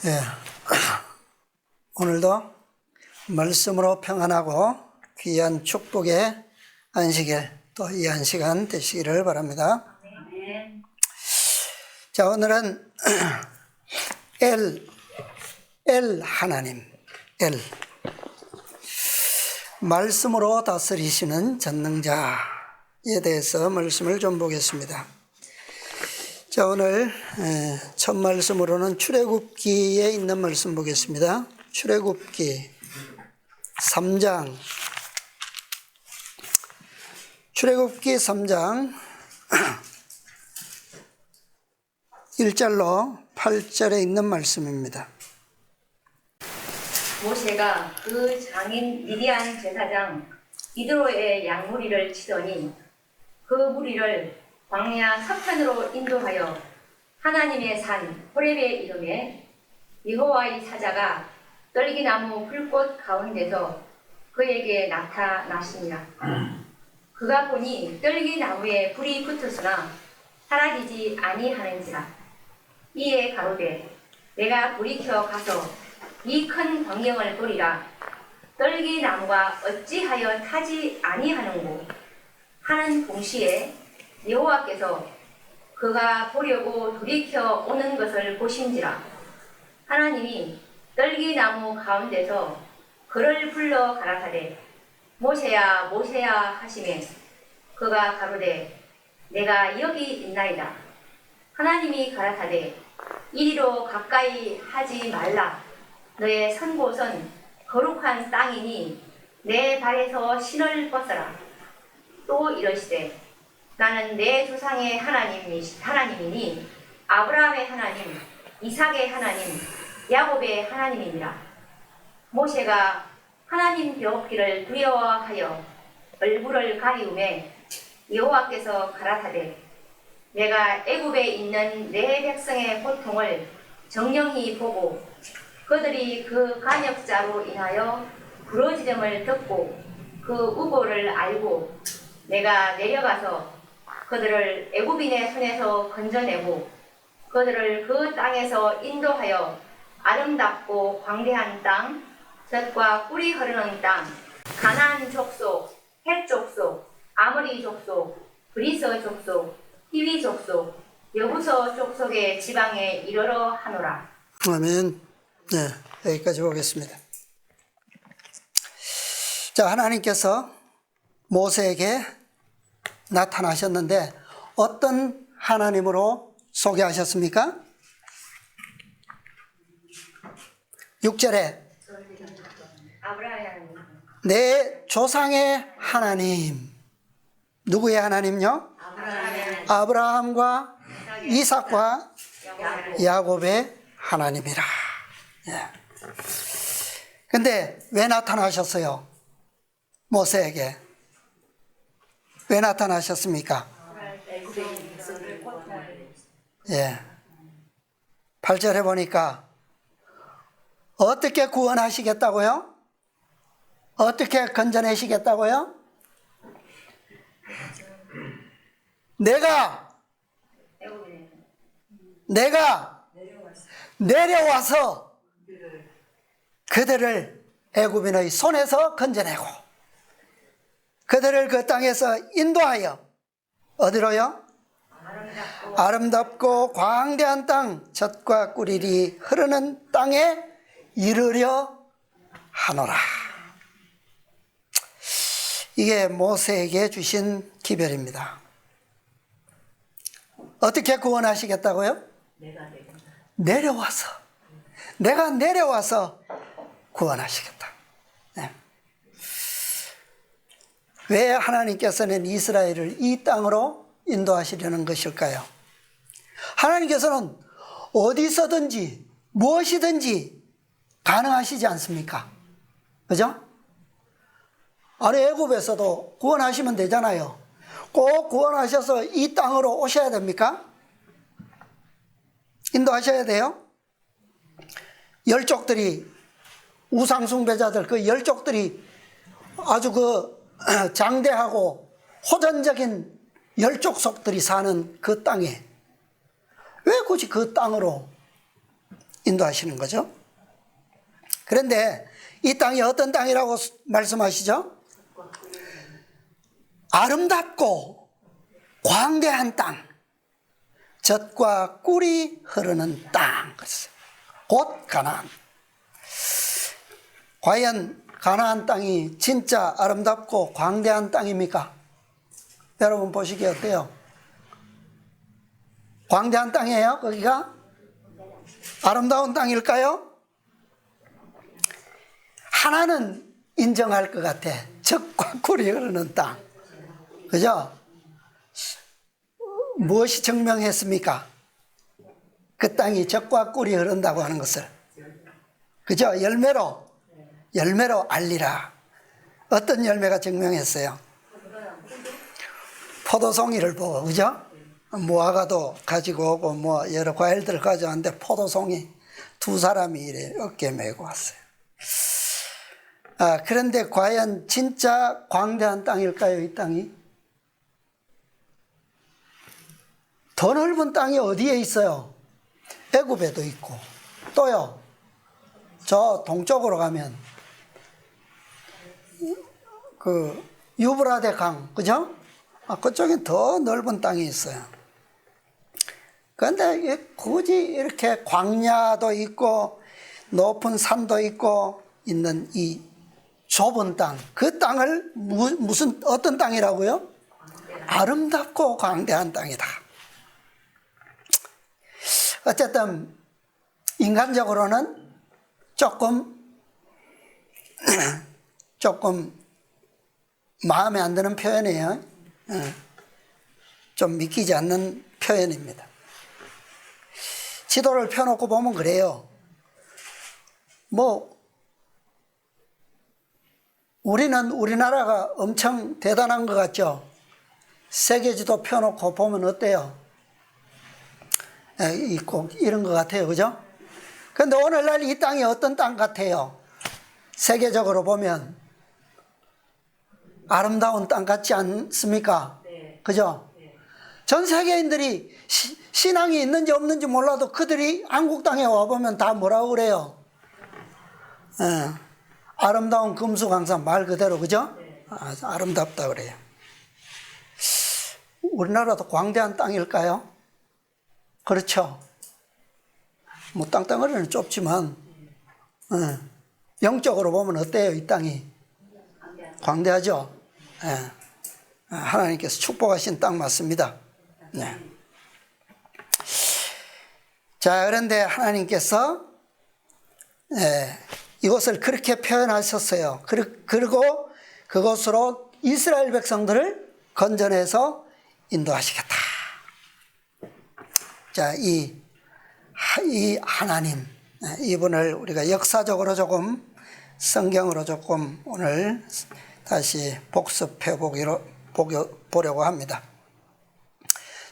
예. 오늘도 말씀으로 평안하고 귀한 축복의 안식일, 또 이 안시간 되시기를 바랍니다. 자, 오늘은 엘 하나님, 말씀으로 다스리시는 전능자에 대해서 말씀을 좀 보겠습니다. 자, 오늘 첫 말씀으로는 출애굽기에 있는 말씀 보겠습니다. 출애굽기 3장, 출애굽기 3장 1절로 8절에 있는 말씀입니다. 모세가 그 장인 미디안 제사장 이드로의 양무리를 치더니 그 무리를 광야 서편으로 인도하여 하나님의 산 호렙에 이름에 여호와의 사자가 떨기나무 불꽃 가운데서 그에게 나타나시니라. 그가 보니 떨기나무에 불이 붙었으나 사라지지 아니하는지라. 이에 가로되 내가 돌이켜 가서 이 큰 광경을 보리라. 떨기나무가 어찌하여 타지 아니하는고 하는 동시에 여호와께서 그가 보려고 돌이켜 오는 것을 보신지라. 하나님이 떨기나무 가운데서 그를 불러 가라사대 모세야 모세야 하시매 그가 가로되 내가 여기 있나이다. 하나님이 가라사대 이리로 가까이 하지 말라. 너의 선 곳은 거룩한 땅이니 내 발에서 신을 벗어라. 또 이러시되 나는 내 조상의 하나님이니 아브라함의 하나님, 이삭의 하나님, 야곱의 하나님이니라. 모세가 하나님 배웠기를 두려워하여 얼굴을 가리우매 여호와께서 가라사대 내가 애굽에 있는 내 백성의 고통을 정령히 보고 그들이 그 간역자로 인하여 부러지름을 듣고 그 우고를 알고 내가 내려가서 그들을 애굽인의 손에서 건져내고 그들을 그 땅에서 인도하여 아름답고 광대한 땅, 젖과 꿀이 흐르는 땅, 가나안 족속, 헷 족속, 아모리 족속, 브리스 족속, 히위 족속, 여부서 족속의 지방에 이르러 하노라. 아멘. 네, 여기까지 보겠습니다. 자, 하나님께서 모세에게 나타나셨는데 어떤 하나님으로 소개하셨습니까? 6절에 내 조상의 하나님. 누구의 하나님요? 아브라함과 이삭과 야곱의 하나님이라. 근데 왜 나타나셨어요? 모세에게 왜 나타나셨습니까? 8절에 보니까 어떻게 구원하시겠다고요? 어떻게 건져내시겠다고요? 내가 내려와서 그들을 애굽인의 손에서 건져내고 그들을 그 땅에서 인도하여 어디로요? 아름답고 광대한 땅, 젖과 꿀이 흐르는 땅에 이르려 하노라. 이게 모세에게 주신 기별입니다. 어떻게 구원하시겠다고요? 내가 내려와서 구원하시겠다. 네. 왜 하나님께서는 이스라엘을 이 땅으로 인도하시려는 것일까요? 하나님께서는 어디서든지 무엇이든지 가능하시지 않습니까? 그죠? 아니, 애굽에서도 구원하시면 되잖아요. 꼭 구원하셔서 이 땅으로 오셔야 됩니까? 인도하셔야 돼요? 열족들이, 우상숭배자들, 그 열족들이 아주 장대하고 호전적인 열족속들이 사는 그 땅에 왜 굳이 그 땅으로 인도하시는 거죠. 그런데 이 땅이 어떤 땅이라고 말씀하시죠? 아름답고 광대한 땅, 젖과 꿀이 흐르는 땅, 곧 가나안. 과연 가나안 땅이 진짜 아름답고 광대한 땅입니까? 여러분 보시기에 어때요? 광대한 땅이에요? 거기가? 아름다운 땅일까요? 하나는 인정할 것 같아. 젖과 꿀이 흐르는 땅. 그죠? 무엇이 증명했습니까? 그 땅이 젖과 꿀이 흐른다고 하는 것을. 그죠? 열매로 알리라. 어떤 열매가 증명했어요? 포도송이를 보고, 그죠? 무화과도 가지고 오고, 뭐, 여러 과일들을 가져왔는데, 포도송이 두 사람이 이래 어깨 메고 왔어요. 그런데 과연 진짜 광대한 땅일까요, 이 땅이? 더 넓은 땅이 어디에 있어요? 애굽에도 있고, 또요, 저 동쪽으로 가면, 그, 유브라데 강, 그죠? 그쪽엔 더 넓은 땅이 있어요. 그런데 굳이 이렇게 광야도 있고, 높은 산도 있고, 있는 이 좁은 땅, 그 땅을 어떤 땅이라고요? 아름답고 광대한 땅이다. 어쨌든 인간적으로는 조금 마음에 안 드는 표현이에요. 좀 믿기지 않는 표현입니다. 지도를 펴놓고 보면 그래요. 뭐 우리는 우리나라가 엄청 대단한 것 같죠? 세계 지도 펴놓고 보면 어때요? 꼭 이런 것 같아요. 그죠? 그런데 오늘날 이 땅이 어떤 땅 같아요? 세계적으로 보면 아름다운 땅 같지 않습니까? 네. 그죠? 네. 전 세계인들이 신앙이 있는지 없는지 몰라도 그들이 한국 땅에 와보면 다 뭐라고 그래요? 아름다운 금수강산 말 그대로, 그죠? 네. 아름답다 그래요. 우리나라도 광대한 땅일까요? 그렇죠. 뭐 땅덩어리는 좁지만 영적으로 보면 어때요? 이 땅이 광대하죠. 하나님께서 축복하신 땅 맞습니다. 네. 자, 그런데 하나님께서 이것을 그렇게 표현하셨어요. 그리고 그것으로 이스라엘 백성들을 건져내서 인도하시겠다. 자, 이 하나님, 이분을 우리가 역사적으로 조금, 성경으로 조금 오늘 다시 복습해 보려고 합니다.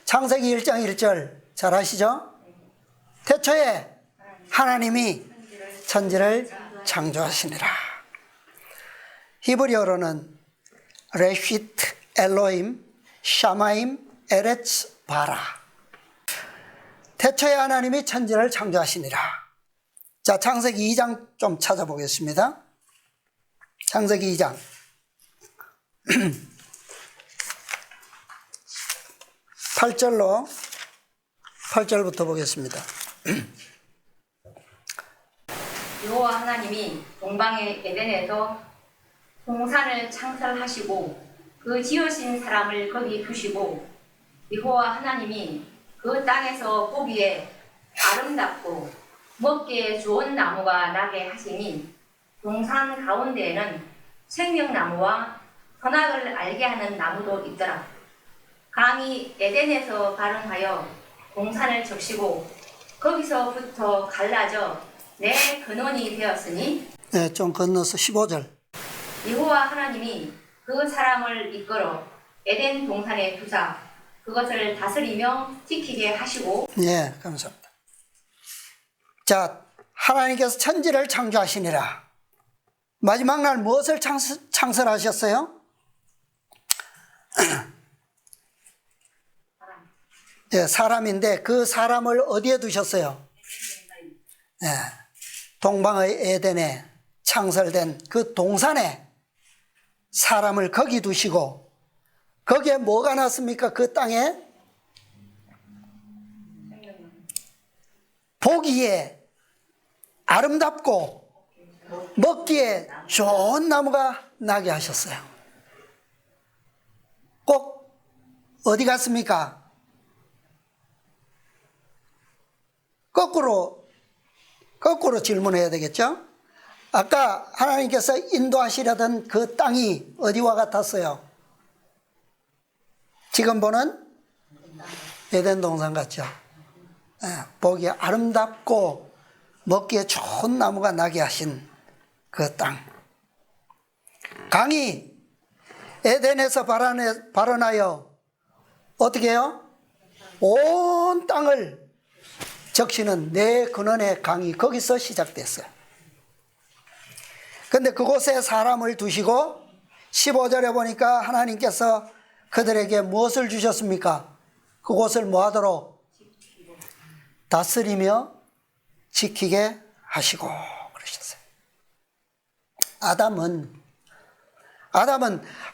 창세기 1장 1절 잘 아시죠? 태초에 하나님이 천지를 창조하시니라. 히브리어로는 레시트 엘로임 샤마임 에레츠 바라. 태초에 하나님이 천지를 창조하시니라. 자, 창세기 2장 좀 찾아보겠습니다. 창세기 2장 8절부터 보겠습니다. 여호와 하나님이 동방의 에덴에서 동산을 창설하시고 그 지으신 사람을 거기 두시고 여호와 하나님이 그 땅에서 보기에 아름답고 먹기에 좋은 나무가 나게 하시니 동산 가운데에는 생명나무와 선악을 알게 하는 나무도 있더라. 강이 에덴에서 발원하여 동산을 적시고 거기서부터 갈라져 내 근원이 되었으니 네, 좀 건너서 15절. 여호와 하나님이 그 사람을 이끌어 에덴 동산에 두사 그것을 다스리며 지키게 하시고. 네, 감사합니다. 자, 하나님께서 천지를 창조하시니라. 마지막 날 무엇을 창설하셨어요? 네, 사람인데 그 사람을 어디에 두셨어요? 예, 동방의 에덴에 창설된 그 동산에 사람을 거기 두시고 거기에 뭐가 났습니까? 그 땅에 보기에 아름답고 먹기에 좋은 나무가 나게 하셨어요. 꼭 어디 갔습니까? 거꾸로 질문해야 되겠죠? 아까 하나님께서 인도하시려던 그 땅이 어디와 같았어요? 지금 보는 에덴 동산 같죠? 보기에 아름답고 먹기에 좋은 나무가 나게 하신 그 땅. 강이 에덴에서 발원하여 어떻게 해요? 온 땅을 적시는 내 근원의 강이 거기서 시작됐어요. 근데 그곳에 사람을 두시고 15절에 보니까 하나님께서 그들에게 무엇을 주셨습니까? 그곳을 뭐하도록? 다스리며 지키게 하시고 그러셨어요. 아담은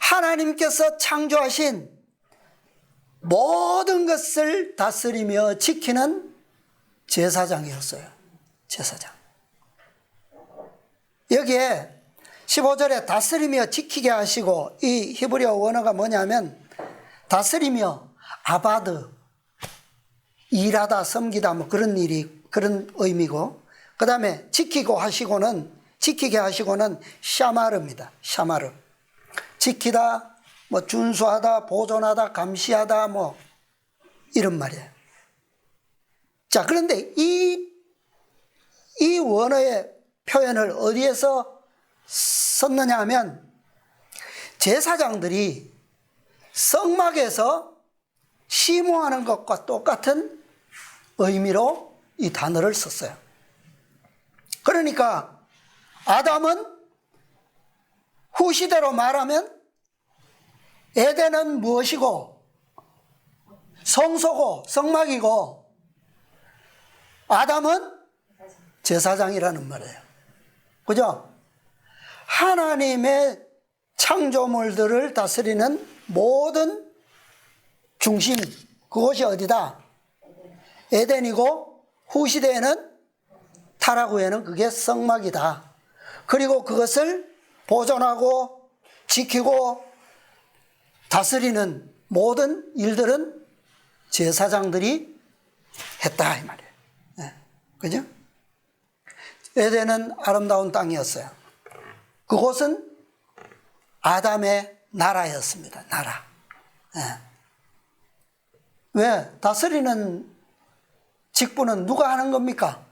하나님께서 창조하신 모든 것을 다스리며 지키는 제사장이었어요. 제사장. 여기에 15절에 다스리며 지키게 하시고, 이 히브리어 원어가 뭐냐면 다스리며, 아바드, 일하다, 섬기다, 뭐 그런 의미고, 그 다음에 지키게 하시고는 샤마르입니다. 샤마르. 지키다, 뭐 준수하다, 보존하다, 감시하다, 뭐 이런 말이에요. 자, 그런데 이 원어의 표현을 어디에서 썼느냐 하면 제사장들이 성막에서 시무하는 것과 똑같은 의미로 이 단어를 썼어요. 그러니까 아담은 후시대로 말하면 에덴은 무엇이고 성소고 성막이고 아담은 제사장이라는 말이에요. 그죠? 하나님의 창조물들을 다스리는 모든 중심, 그것이 어디다? 에덴이고 후시대에는 타락 후에는 그게 성막이다. 그리고 그것을 보존하고 지키고 다스리는 모든 일들은 제사장들이 했다 이 말이에요. 네. 그죠? 에덴은 아름다운 땅이었어요. 그곳은 아담의 나라였습니다. 나라. 네. 왜? 다스리는 직분은 누가 하는 겁니까?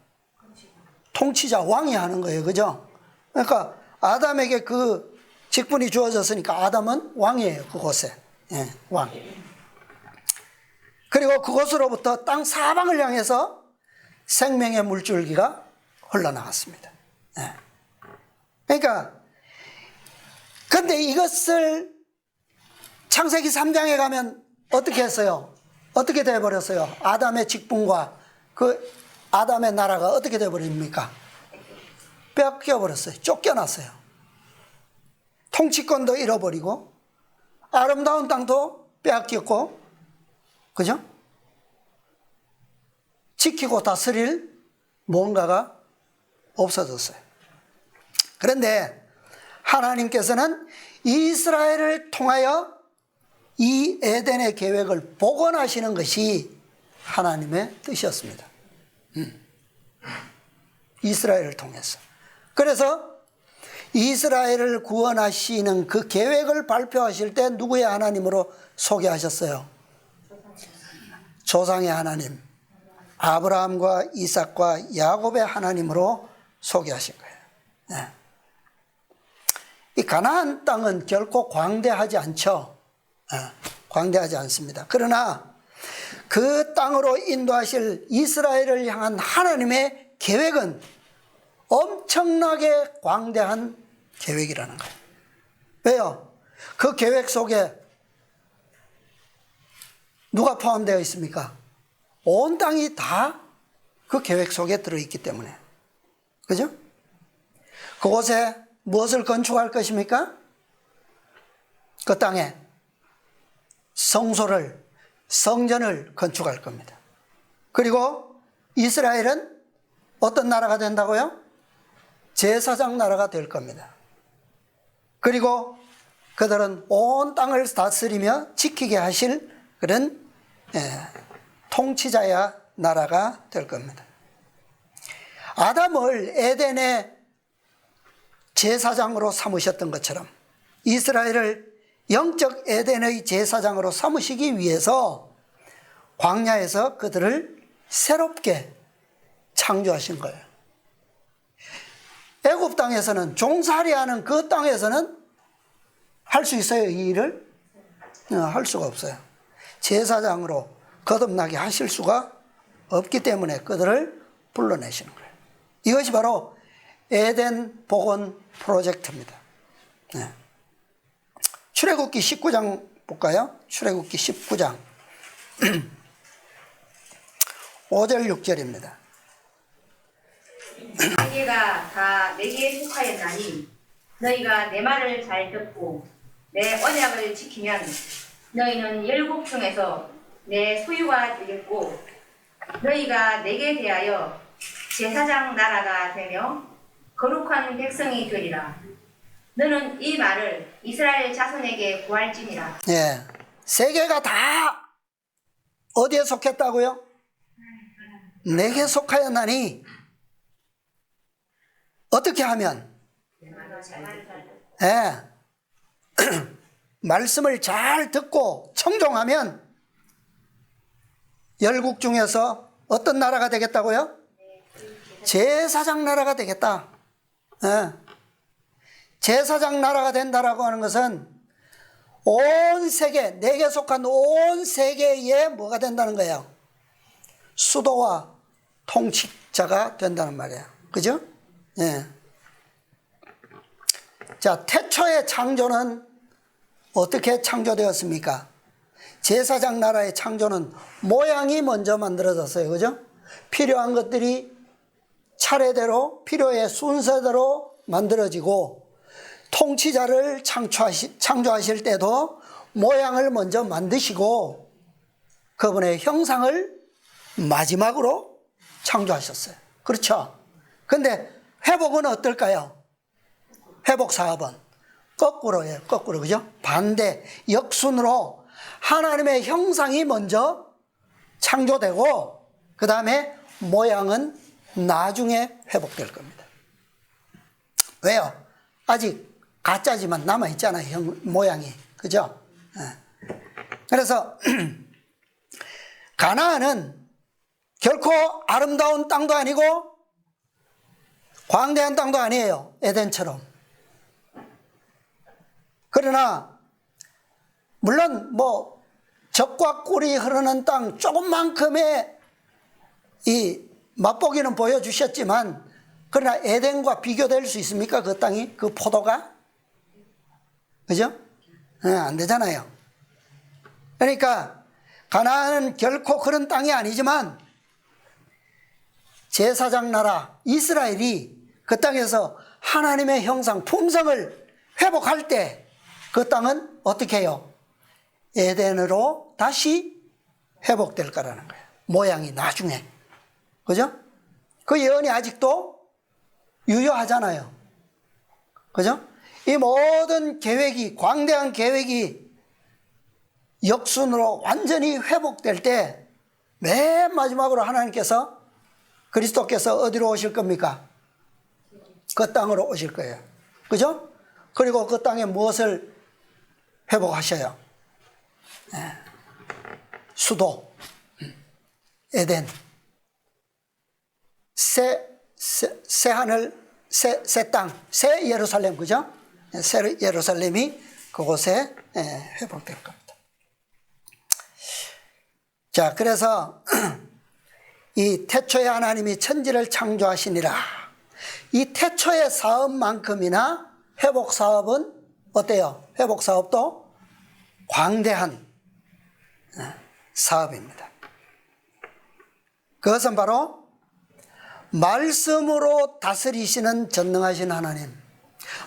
통치자, 왕이 하는 거예요. 그죠? 그러니까 아담에게 그 직분이 주어졌으니까 아담은 왕이에요. 그곳에. 예, 왕. 그리고 그곳으로부터 땅 사방을 향해서 생명의 물줄기가 흘러나갔습니다. 예. 그러니까 근데 이것을 창세기 3장에 가면 어떻게 했어요? 어떻게 돼버렸어요? 아담의 직분과 그 아담의 나라가 어떻게 돼버립니까? 뺏겨버렸어요. 쫓겨났어요. 통치권도 잃어버리고 아름다운 땅도 빼앗겼고, 그죠? 지키고 다스릴 뭔가가 없어졌어요. 그런데 하나님께서는 이스라엘을 통하여 이 에덴의 계획을 복원하시는 것이 하나님의 뜻이었습니다. 이스라엘을 통해서. 그래서 이스라엘을 구원하시는 그 계획을 발표하실 때 누구의 하나님으로 소개하셨어요? 조상의 하나님, 아브라함과 이삭과 야곱의 하나님으로 소개하신 거예요. 네. 이 가나안 땅은 결코 광대하지 않죠. 광대하지 않습니다. 그러나 그 땅으로 인도하실 이스라엘을 향한 하나님의 계획은 엄청나게 광대한 계획이라는 거예요. 왜요? 그 계획 속에 누가 포함되어 있습니까? 온 땅이 다 그 계획 속에 들어있기 때문에. 그죠? 그곳에 무엇을 건축할 것입니까? 그 땅에 성소를, 성전을 건축할 겁니다. 그리고 이스라엘은 어떤 나라가 된다고요? 제사장 나라가 될 겁니다. 그리고 그들은 온 땅을 다스리며 지키게 하실 그런 통치자야 나라가 될 겁니다. 아담을 에덴의 제사장으로 삼으셨던 것처럼 이스라엘을 영적 에덴의 제사장으로 삼으시기 위해서 광야에서 그들을 새롭게 창조하신 거예요. 애굽 땅에서는 종살이하는 그 땅에서는 할 수 있어요, 이 일을? 할 수가 없어요. 제사장으로 거듭나게 하실 수가 없기 때문에 그들을 불러내시는 거예요. 이것이 바로 에덴 복원 프로젝트입니다. 네. 출애굽기 19장 볼까요? 출애굽기 19장 5절 6절입니다. 세계가 다 내게 속하였나니 너희가 내 말을 잘 듣고 내 언약을 지키면 너희는 열국 중에서 내 소유가 되겠고 너희가 내게 대하여 제사장 나라가 되며 거룩한 백성이 되리라. 너는 이 말을 이스라엘 자손에게 구할지니라. 예, 세계가 다 어디에 속했다고요? 내게 속하였나니 어떻게 하면? 예, 말씀을 잘 듣고 청종하면 열국 중에서 어떤 나라가 되겠다고요? 제사장 나라가 되겠다. 예. 제사장 나라가 된다라고 하는 것은 온 세계, 내게 속한 온 세계에 뭐가 된다는 거예요? 수도와 통치자가 된다는 말이에요. 그죠? 예. 자, 태초의 창조는 어떻게 창조되었습니까? 제사장 나라의 창조는 모양이 먼저 만들어졌어요. 그죠? 필요한 것들이 차례대로, 필요의 순서대로 만들어지고, 통치자를 창조하실 때도 모양을 먼저 만드시고, 그분의 형상을 마지막으로 창조하셨어요. 그렇죠? 근데 회복은 어떨까요? 회복 사업은 거꾸로예요. 거꾸로. 그죠? 반대, 역순으로 하나님의 형상이 먼저 창조되고 그 다음에 모양은 나중에 회복될 겁니다. 왜요? 아직 가짜지만 남아있잖아요. 모양이. 그죠? 그래서 가나안은 결코 아름다운 땅도 아니고 광대한 땅도 아니에요. 에덴처럼. 그러나 물론 뭐 젖과 꿀이 흐르는 땅 조금만큼의 이 맛보기는 보여주셨지만 그러나 에덴과 비교될 수 있습니까? 그 땅이? 그 포도가? 그죠? 안 되잖아요. 그러니까 가나안은 결코 그런 땅이 아니지만 제사장 나라 이스라엘이 그 땅에서 하나님의 형상 품성을 회복할 때 그 땅은 어떻게 해요? 에덴으로 다시 회복될 거라는 거예요. 모양이 나중에. 그죠? 그 예언이 아직도 유효하잖아요. 그죠? 이 모든 계획이, 광대한 계획이 역순으로 완전히 회복될 때 맨 마지막으로 하나님께서 그리스도께서 어디로 오실 겁니까? 그 땅으로 오실 거예요. 그죠? 그리고 그 땅에 무엇을 회복하셔요? 수도, 에덴, 새 하늘, 새 땅, 새 예루살렘, 그죠? 새 예루살렘이 그곳에 회복될 겁니다. 자, 그래서 이 태초에 하나님이 천지를 창조하시니라. 이 태초의 사업만큼이나 회복 사업은 어때요? 회복 사업도 광대한 사업입니다. 그것은 바로 말씀으로 다스리시는 전능하신 하나님,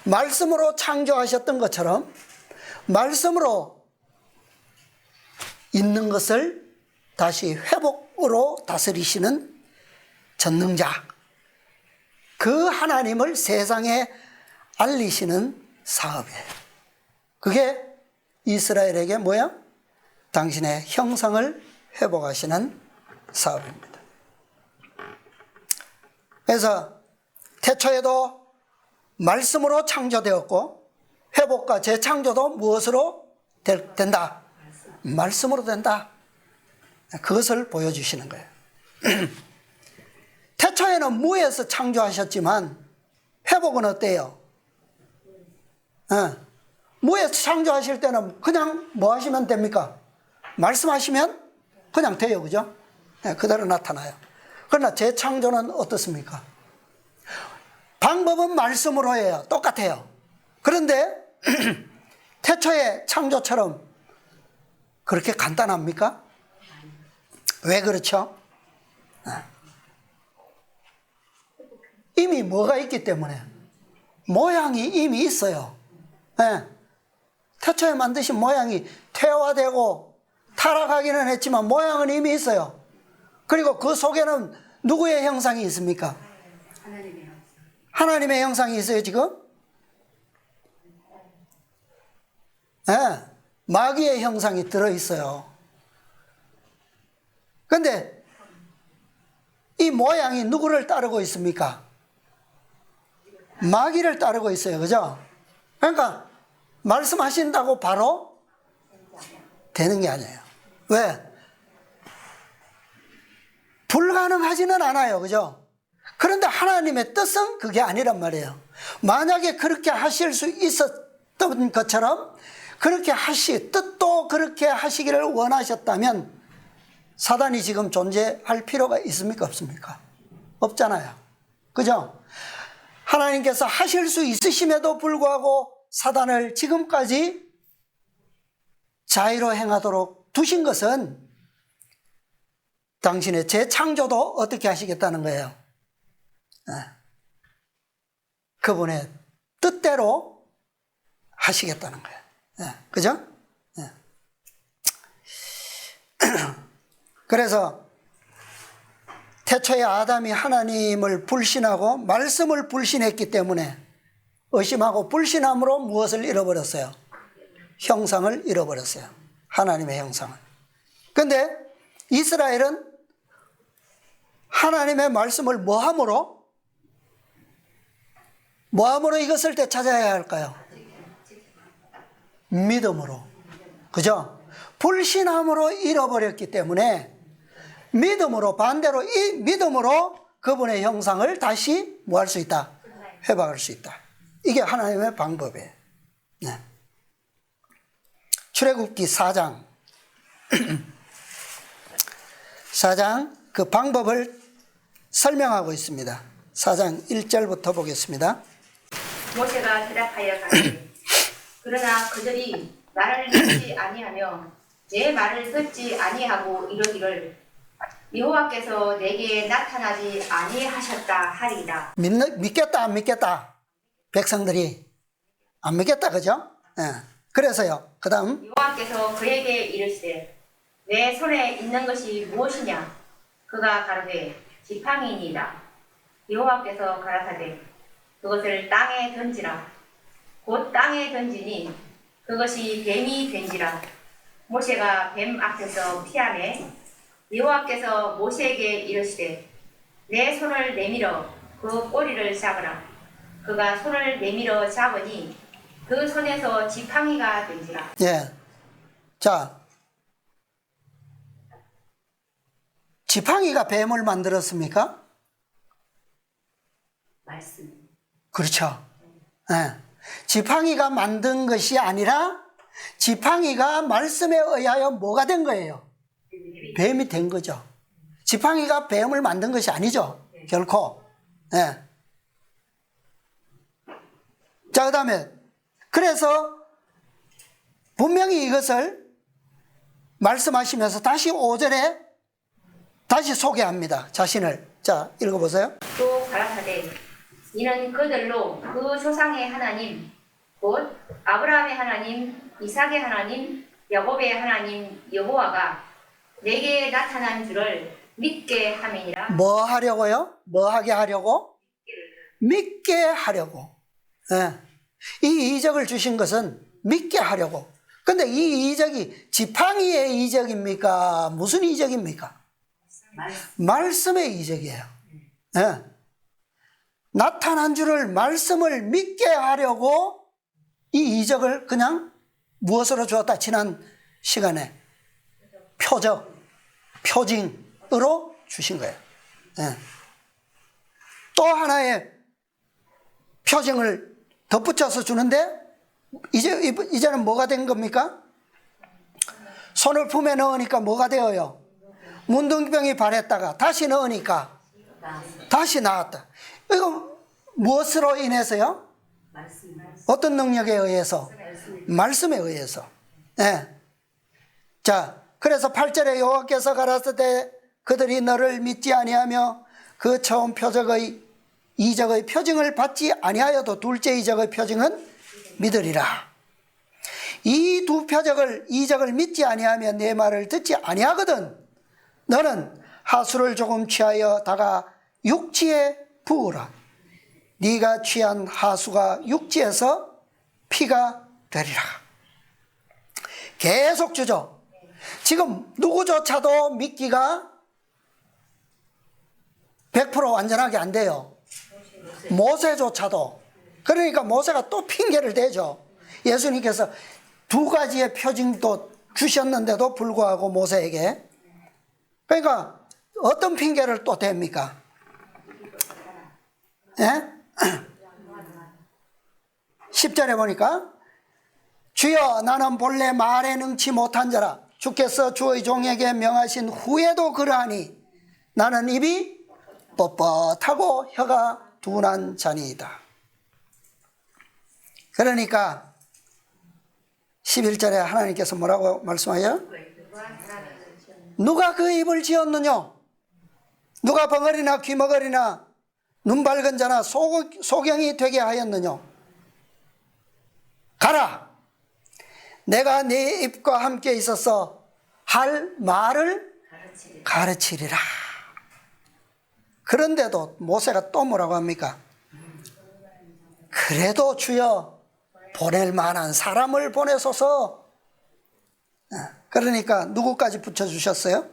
말씀으로 창조하셨던 것처럼 말씀으로 있는 것을 다시 회복으로 다스리시는 전능자, 그 하나님을 세상에 알리시는 사업이에요. 그게 이스라엘에게 뭐야? 당신의 형상을 회복하시는 사업입니다. 그래서 태초에도 말씀으로 창조되었고 회복과 재창조도 무엇으로 된다? 말씀으로 된다. 그것을 보여주시는 거예요. 태초에는 무에서 창조하셨지만 회복은 어때요? 무에서 창조하실 때는 그냥 뭐 하시면 됩니까? 말씀하시면 그냥 돼요. 그죠? 그대로 나타나요. 그러나 재창조는 어떻습니까? 방법은 말씀으로 해요. 똑같아요. 그런데 태초의 창조처럼 그렇게 간단합니까? 왜 그렇죠? 이미 뭐가 있기 때문에 모양이 이미 있어요. 태초에 만드신 모양이 퇴화되고 타락하기는 했지만 모양은 이미 있어요. 그리고 그 속에는 누구의 형상이 있습니까? 하나님의 형상이 있어요. 지금 마귀의 형상이 들어있어요. 그런데 이 모양이 누구를 따르고 있습니까? 마귀를 따르고 있어요. 그죠? 그러니까 말씀하신다고 바로 되는 게 아니에요. 왜? 불가능하지는 않아요. 그죠? 그런데 하나님의 뜻은 그게 아니란 말이에요. 만약에 그렇게 하실 수 있었던 것처럼 그렇게 뜻도 그렇게 하시기를 원하셨다면 사단이 지금 존재할 필요가 있습니까? 없습니까? 없잖아요. 그죠? 하나님께서 하실 수 있으심에도 불구하고 사단을 지금까지 자유로 행하도록 두신 것은 당신의 재창조도 어떻게 하시겠다는 거예요? 그분의 뜻대로 하시겠다는 거예요. 그죠? 그래서 태초에 아담이 하나님을 불신하고 말씀을 불신했기 때문에 의심하고 불신함으로 무엇을 잃어버렸어요? 형상을 잃어버렸어요. 하나님의 형상을. 그런데 이스라엘은 하나님의 말씀을 뭐함으로 이것을 되찾아야 할까요? 믿음으로. 그죠? 불신함으로 잃어버렸기 때문에 믿음으로, 반대로 이 믿음으로 그분의 형상을 다시 뭐 할 수 있다? 회복할 수 있다. 이게 하나님의 방법이에요. 네. 출애굽기 4장 4장 그 방법을 설명하고 있습니다. 4장 1절부터 보겠습니다. 모세가 대답하여 가되 그러나 그들이 나를 믿지 아니하며 내 말을 듣지 아니하고 이러기를 여호와께서 내게 나타나지 아니하셨다 하리이다. 믿겠다 안 믿겠다? 백성들이 안 믿겠다. 그죠? 그래서요. 그 다음 여호와께서 그에게 이르시되 내 손에 있는 것이 무엇이냐? 그가 가로되 지팡이니이다. 여호와께서 가라사대 그것을 땅에 던지라. 곧 땅에 던지니 그것이 뱀이 된지라. 모세가 뱀 앞에서 피하매 여호와께서 모세에게 이르시되 내 손을 내밀어 그 꼬리를 잡으라. 그가 손을 내밀어 잡으니 그 손에서 지팡이가 된지라. 예. 자, 지팡이가 뱀을 만들었습니까? 말씀. 그렇죠. 예. 지팡이가 만든 것이 아니라 지팡이가 말씀에 의하여 뭐가 된 거예요? 뱀이 된 거죠. 지팡이가 뱀을 만든 것이 아니죠. 결코. 예. 자, 그 다음에 그래서 분명히 이것을 말씀하시면서 다시 5절에 다시 소개합니다. 자신을. 자, 읽어보세요. 또 가라사대 이는 그들로 그 조상의 하나님 곧 아브라함의 하나님 이삭의 하나님 야곱의 하나님 여호와가 내게 나타난 줄을 믿게 함이니라. 뭐 하려고요? 뭐 하게 하려고? 믿게 하려고. 예. 이 이적을 주신 것은 믿게 하려고. 근데 이 이적이 지팡이의 이적입니까? 무슨 이적입니까? 말씀의 이적이에요. 예. 나타난 줄을 말씀을 믿게 하려고 이 이적을 그냥 무엇으로 주었다? 지난 시간에 표적, 표징으로 주신 거예요. 예. 또 하나의 표징을 덧붙여서 주는데 이제는 뭐가 된 겁니까? 손을 품에 넣으니까 뭐가 되어요? 문둥병이 발했다가 다시 넣으니까 다시 나았다. 이거 무엇으로 인해서요? 어떤 능력에 의해서? 말씀에 의해서. 네. 자, 그래서 8절에 여호와께서 가라사대 그들이 너를 믿지 아니하며 그 처음 표적의 이적의 표징을 받지 아니하여도 둘째 이적의 표징은 믿으리라. 이 두 표적을 이적을 믿지 아니하면 내 말을 듣지 아니하거든 너는 하수를 조금 취하여 다가 육지에 부으라. 네가 취한 하수가 육지에서 피가 되리라. 계속 주죠. 지금 누구조차도 믿기가 100% 완전하게 안 돼요. 모세조차도. 그러니까 모세가 또 핑계를 대죠. 예수님께서 두 가지의 표징도 주셨는데도 불구하고 모세에게. 그러니까 어떤 핑계를 또 댑니까? 예? 10절에 보니까 주여 나는 본래 말에 능치 못한 자라 주께서 주의 종에게 명하신 후에도 그러하니 나는 입이 뻣뻣하고 혀가 둔한 자니이다. 그러니까 11절에 하나님께서 뭐라고 말씀하여? 누가 그 입을 지었느냐? 누가 벙어리나 귀머거리나 눈 밝은 자나 소경이 되게 하였느냐? 가라. 내가 네 입과 함께 있어서 할 말을 가르치리라. 그런데도 모세가 또 뭐라고 합니까? 그래도 주여 보낼 만한 사람을 보내소서. 그러니까 누구까지 붙여주셨어요?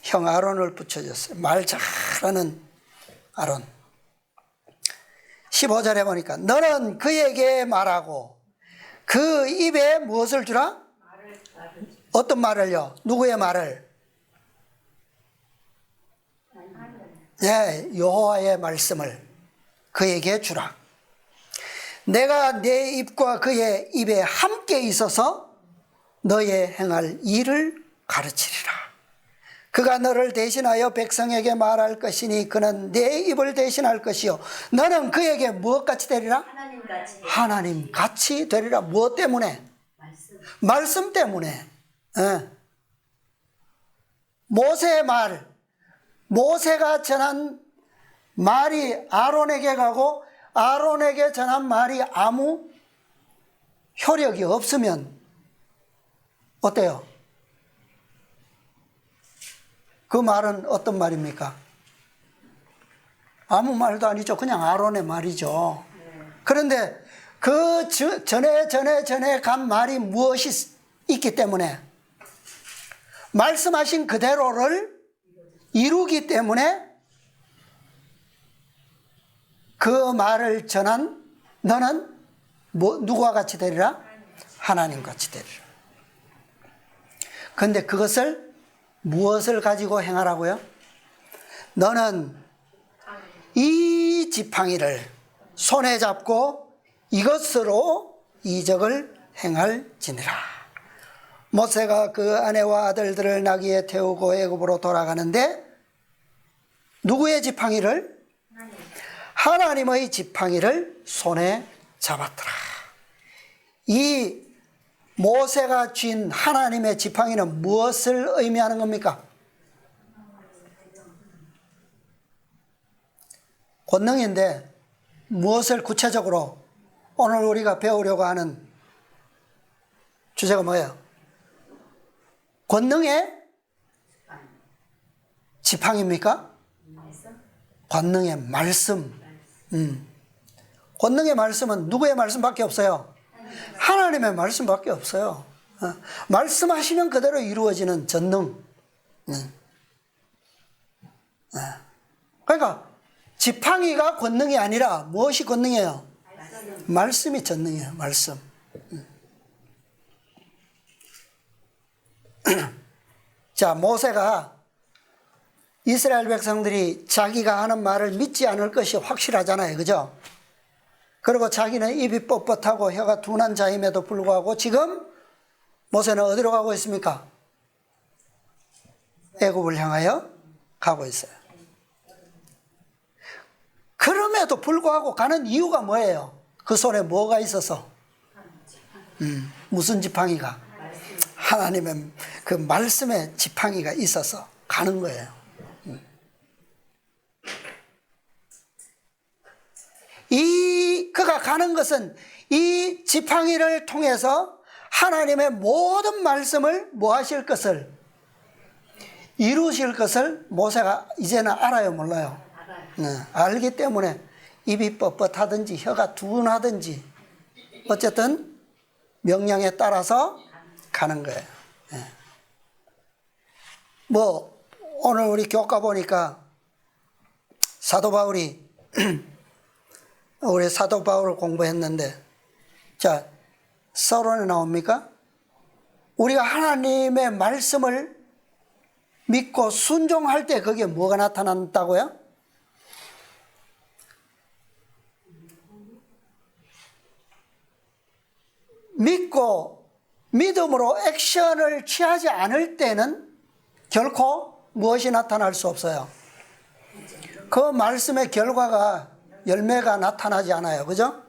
형 아론을 붙여줬어요. 말 잘하는 아론. 15절에 보니까 너는 그에게 말하고 그 입에 무엇을 주라? 어떤 말을요? 누구의 말을? 네, 여호와의 말씀을 그에게 주라. 내가 내 입과 그의 입에 함께 있어서 너의 행할 일을 가르치리라. 그가 너를 대신하여 백성에게 말할 것이니 그는 내 입을 대신할 것이요 너는 그에게 무엇같이 되리라? 하나님같이 되리라. 무엇 때문에? 말씀 때문에. 모세의 말, 모세가 전한 말이 아론에게 가고 아론에게 전한 말이 아무 효력이 없으면 어때요? 그 말은 어떤 말입니까? 아무 말도 아니죠. 그냥 아론의 말이죠. 그런데 그 전에 간 말이 무엇이 있기 때문에 말씀하신 그대로를 이루기 때문에 그 말을 전한 너는 누구와 같이 되리라? 하나님같이 되리라. 그런데 그것을 무엇을 가지고 행하라고요? 너는 이 지팡이를 손에 잡고 이것으로 이적을 행할지니라. 모세가 그 아내와 아들들을 나귀에 태우고 애굽으로 돌아가는데 누구의 지팡이를? 하나님의 지팡이를 손에 잡았더라. 이 모세가 쥔 하나님의 지팡이는 무엇을 의미하는 겁니까? 권능인데 무엇을 구체적으로 오늘 우리가 배우려고 하는 주제가 뭐예요? 권능의 지팡입니까? 권능의 말씀. 권능의 말씀은 누구의 말씀밖에 없어요? 하나님의 말씀밖에 없어요. 말씀하시면 그대로 이루어지는 전능. 그러니까 지팡이가 권능이 아니라 무엇이 권능이에요? 말씀이 전능이에요. 말씀. 자, 모세가 이스라엘 백성들이 자기가 하는 말을 믿지 않을 것이 확실하잖아요. 그죠? 그리고 자기는 입이 뻣뻣하고 혀가 둔한 자임에도 불구하고 지금 모세는 어디로 가고 있습니까? 애굽을 향하여 가고 있어요. 그럼에도 불구하고 가는 이유가 뭐예요? 그 손에 뭐가 있어서? 무슨 지팡이가? 하나님의 그 말씀의 지팡이가 있어서 가는 거예요. 그가 가는 것은 이 지팡이를 통해서 하나님의 모든 말씀을 뭐 하실 것을, 이루실 것을 모세가 이제는 알아요, 몰라요? 알기 때문에 입이 뻣뻣하든지 혀가 둔하든지 어쨌든 명령에 따라서 가는 거예요. 뭐 오늘 우리 교과 보니까 사도 바울이 우리 사도 바울을 공부했는데, 자, 서론에 나옵니까? 우리가 하나님의 말씀을 믿고 순종할 때 거기에 뭐가 나타난다고요? 믿고 믿음으로 액션을 취하지 않을 때는 결코 무엇이 나타날 수 없어요. 그 말씀의 결과가, 열매가 나타나지 않아요. 그죠?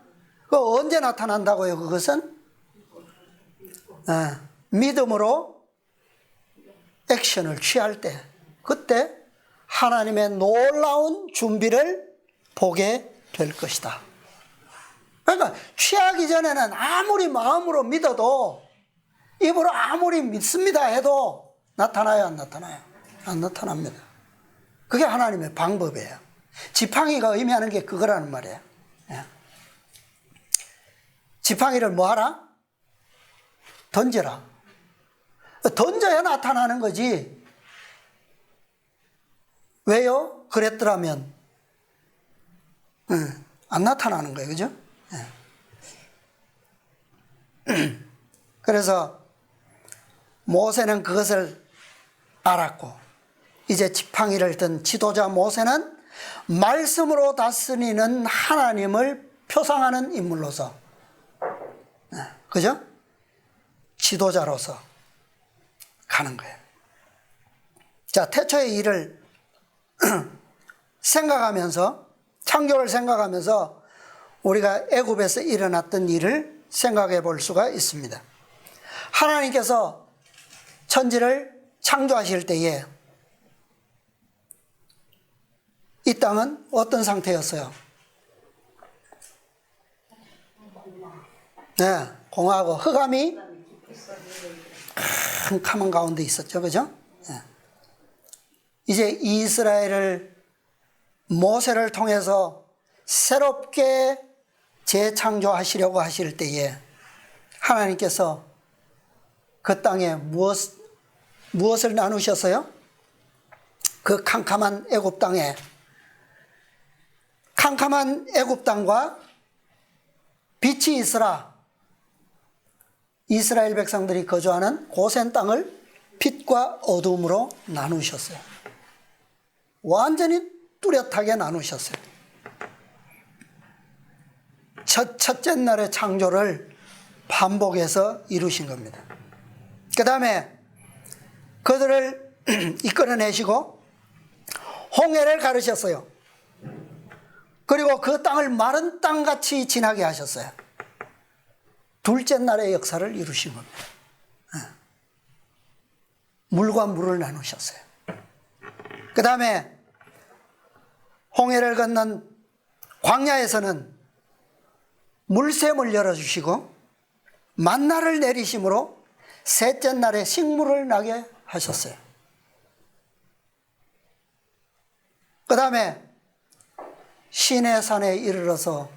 그 언제 나타난다고요? 그것은 믿음으로 액션을 취할 때, 그때 하나님의 놀라운 준비를 보게 될 것이다. 그러니까 취하기 전에는 아무리 마음으로 믿어도, 입으로 아무리 믿습니다 해도 나타나요, 안 나타나요? 안 나타납니다. 그게 하나님의 방법이에요. 지팡이가 의미하는 게 그거라는 말이에요. 지팡이를 뭐 하라? 던져라. 던져야 나타나는 거지. 왜요? 그랬더라면 안 나타나는 거예요. 그죠? 그래서 모세는 그것을 알았고, 이제 지팡이를 든 지도자 모세는 말씀으로 다스리는 하나님을 표상하는 인물로서, 그죠? 지도자로서 가는 거예요. 자, 태초의 일을 생각하면서, 창조를 생각하면서 우리가 애굽에서 일어났던 일을 생각해 볼 수가 있습니다. 하나님께서 천지를 창조하실 때에 이 땅은 어떤 상태였어요? 네, 공하고 흑암이 캄캄한 가운데 있었죠. 그죠? 네. 이제 이스라엘을 모세를 통해서 새롭게 재창조하시려고 하실 때에 하나님께서 그 땅에 무엇을 나누셨어요? 그 캄캄한 애굽 땅에, 캄캄한 애굽 땅과 빛이 있으라. 이스라엘 백성들이 거주하는 고센 땅을 빛과 어둠으로 나누셨어요. 완전히 뚜렷하게 나누셨어요. 첫째 날의 창조를 반복해서 이루신 겁니다. 그 다음에 그들을 이끌어내시고 홍해를 가르셨어요. 그리고 그 땅을 마른 땅같이 지나게 하셨어요. 둘째 날의 역사를 이루신 겁니다. 물과 물을 나누셨어요. 그 다음에 홍해를 건넌 광야에서는 물샘을 열어주시고 만나를 내리심으로 셋째 날에 식물을 나게 하셨어요. 그 다음에 시내산에 이르러서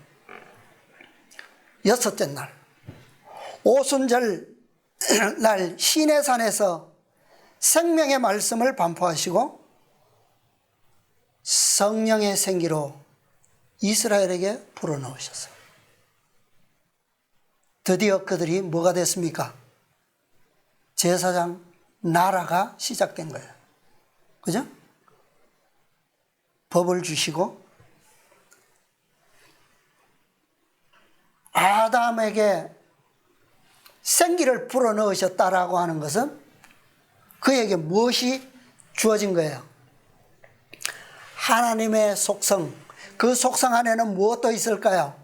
여섯째 날 오순절 날 시내산에서 생명의 말씀을 반포하시고 성령의 생기로 이스라엘에게 불어넣으셨어요. 드디어 그들이 뭐가 됐습니까? 제사장 나라가 시작된 거예요. 그죠? 법을 주시고 아담에게 생기를 불어넣으셨다라고 하는 것은 그에게 무엇이 주어진 거예요? 하나님의 속성, 그 속성 안에는 무엇도 있을까요?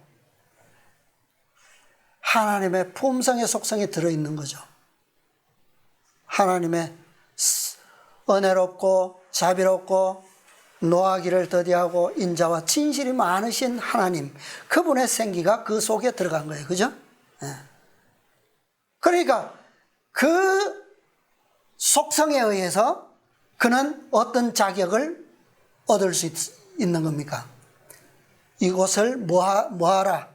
하나님의 품성의 속성이 들어있는 거죠. 하나님의 은혜롭고 자비롭고 노하기를 더디하고 인자와 진실이 많으신 하나님, 그분의 생기가 그 속에 들어간 거예요. 그죠? 그러니까 그 속성에 의해서 그는 어떤 자격을 얻을 수 있는 겁니까? 이곳을 뭐하라?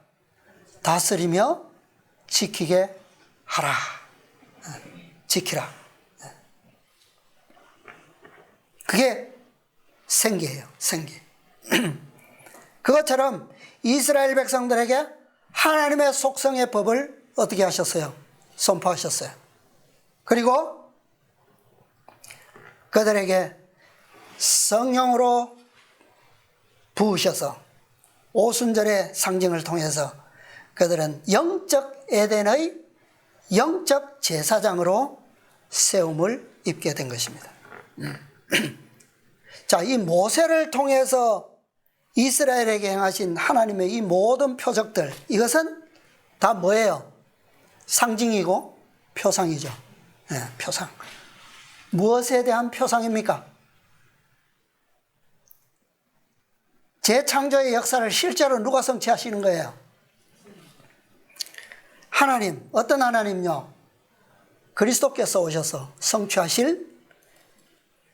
다스리며 지키게 하라. 지키라. 그게 생기예요. 생기. 그것처럼 이스라엘 백성들에게 하나님의 속성의 법을 어떻게 하셨어요? 선포하셨어요. 그리고 그들에게 성령으로 부으셔서 오순절의 상징을 통해서 그들은 영적 에덴의 영적 제사장으로 세움을 입게 된 것입니다. 자, 이 모세를 통해서 이스라엘에게 행하신 하나님의 이 모든 표적들, 이것은 다 뭐예요? 상징이고 표상이죠. 네, 표상. 무엇에 대한 표상입니까? 재창조의 역사를 실제로 누가 성취하시는 거예요? 하나님. 어떤 하나님요? 그리스도께서 오셔서 성취하실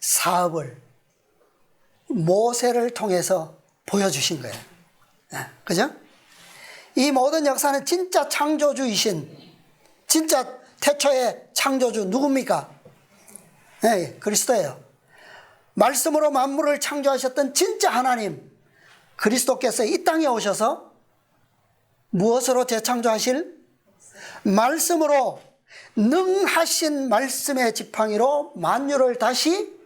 사업을 모세를 통해서 보여주신 거예요. 네, 그죠? 이 모든 역사는 진짜 창조주이신, 진짜 태초의 창조주 누굽니까? 네, 그리스도예요. 말씀으로 만물을 창조하셨던 진짜 하나님, 그리스도께서 이 땅에 오셔서 무엇으로 재창조하실? 말씀으로, 능하신 말씀의 지팡이로 만유를 다시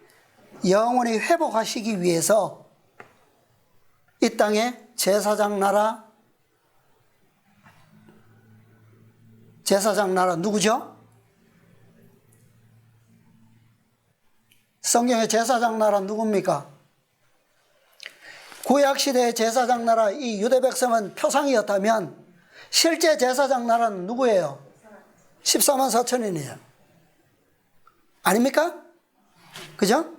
영원히 회복하시기 위해서 이 땅에 제사장 나라 누구죠? 성경의 제사장 나라 누굽니까? 구약시대의 제사장 나라, 이 유대 백성은 표상이었다면 실제 제사장 나라는 누구예요? 14만 4천인이에요. 아닙니까? 그죠?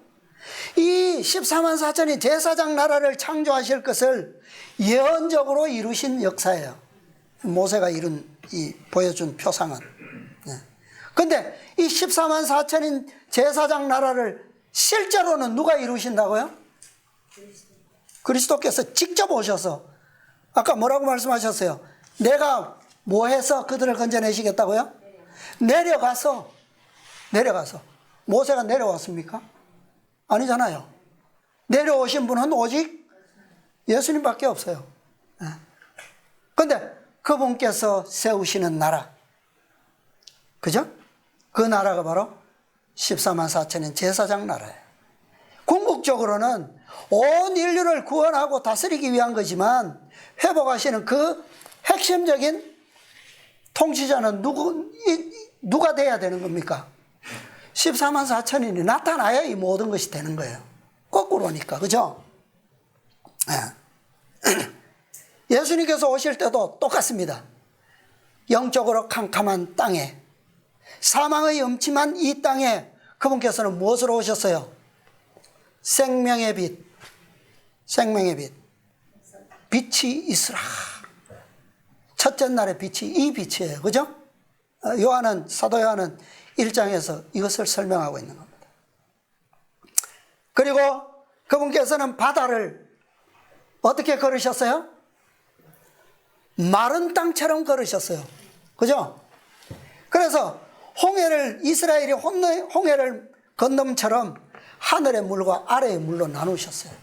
이 14만 4천이 제사장 나라를 창조하실 것을 예언적으로 이루신 역사예요. 모세가 보여준 표상은. 그런데 이 14만 4천인 제사장 나라를 실제로는 누가 이루신다고요? 그리스도께서 직접 오셔서, 아까 뭐라고 말씀하셨어요? 내가 뭐 해서 그들을 건져내시겠다고요? 내려가서. 모세가 내려왔습니까? 아니잖아요. 내려오신 분은 오직 예수님밖에 없어요. 그런데 그분께서 세우시는 나라, 그죠? 그 나라가 바로 14만 4천인 제사장 나라예요. 궁극적으로는 온 인류를 구원하고 다스리기 위한 거지만 회복하시는 그 핵심적인 통치자는 누가 돼야 되는 겁니까? 14만 4천인이 나타나야 이 모든 것이 되는 거예요. 거꾸로니까. 그죠? 예수님께서 오실 때도 똑같습니다. 영적으로 캄캄한 땅에, 사망의 음침한 이 땅에 그분께서는 무엇으로 오셨어요? 생명의 빛. 빛이 있으라. 첫째 날의 빛이 이 빛이에요. 그죠? 요한은, 사도 요한은 1장에서 이것을 설명하고 있는 겁니다. 그리고 그분께서는 바다를 어떻게 걸으셨어요? 마른 땅처럼 걸으셨어요. 그죠? 그래서 홍해를, 이스라엘이 홍해를 건너처럼 하늘의 물과 아래의 물로 나누셨어요.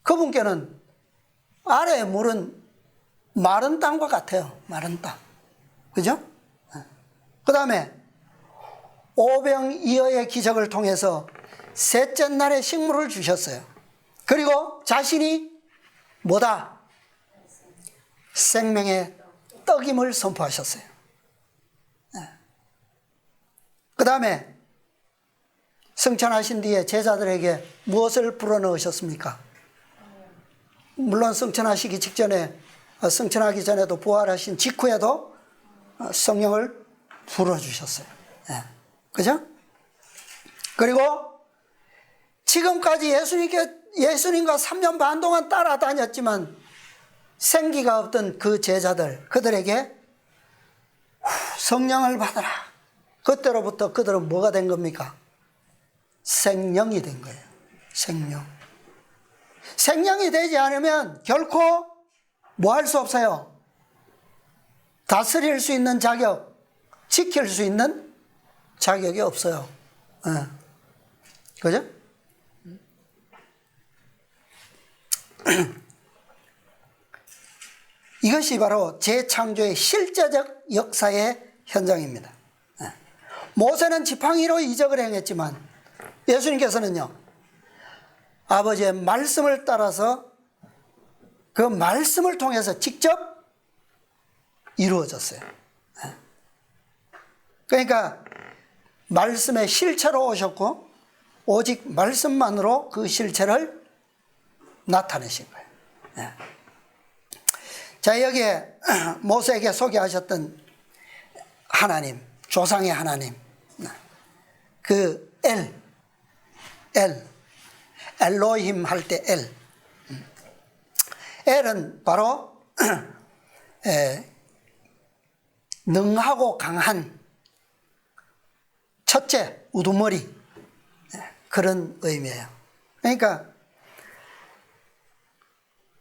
그분께는 아래의 물은 마른 땅과 같아요. 마른 땅. 그죠? 그 다음에 오병이어의 기적을 통해서 셋째 날에 식물을 주셨어요. 그리고 자신이 뭐다? 생명의 떡임을 선포하셨어요. 그 다음에 승천하신 뒤에 제자들에게 무엇을 불어넣으셨습니까? 물론 승천하시기 직전에, 승천하기 전에도 부활하신 직후에도 성령을 불어주셨어요. 그죠? 그리고 지금까지 예수님과 3년 반 동안 따라다녔지만 생기가 없던 그 제자들, 그들에게 성령을 받아라. 그때로부터 그들은 뭐가 된 겁니까? 생령이 된 거예요. 생령. 생령이 되지 않으면 결코 뭐 할 수 없어요? 다스릴 수 있는 자격, 지킬 수 있는 자격이 없어요. 그죠? 이것이 바로 재창조의 실제적 역사의 현장입니다. 모세는 지팡이로 이적을 행했지만 예수님께서는요, 아버지의 말씀을 따라서 그 말씀을 통해서 직접 이루어졌어요. 그러니까 말씀의 실체로 오셨고 오직 말씀만으로 그 실체를 나타내신 거예요. 자, 여기에 모세에게 소개하셨던 하나님, 조상의 하나님, 그 엘로힘 할 때 엘은 바로 능하고 강한 첫째 우두머리, 그런 의미예요. 그러니까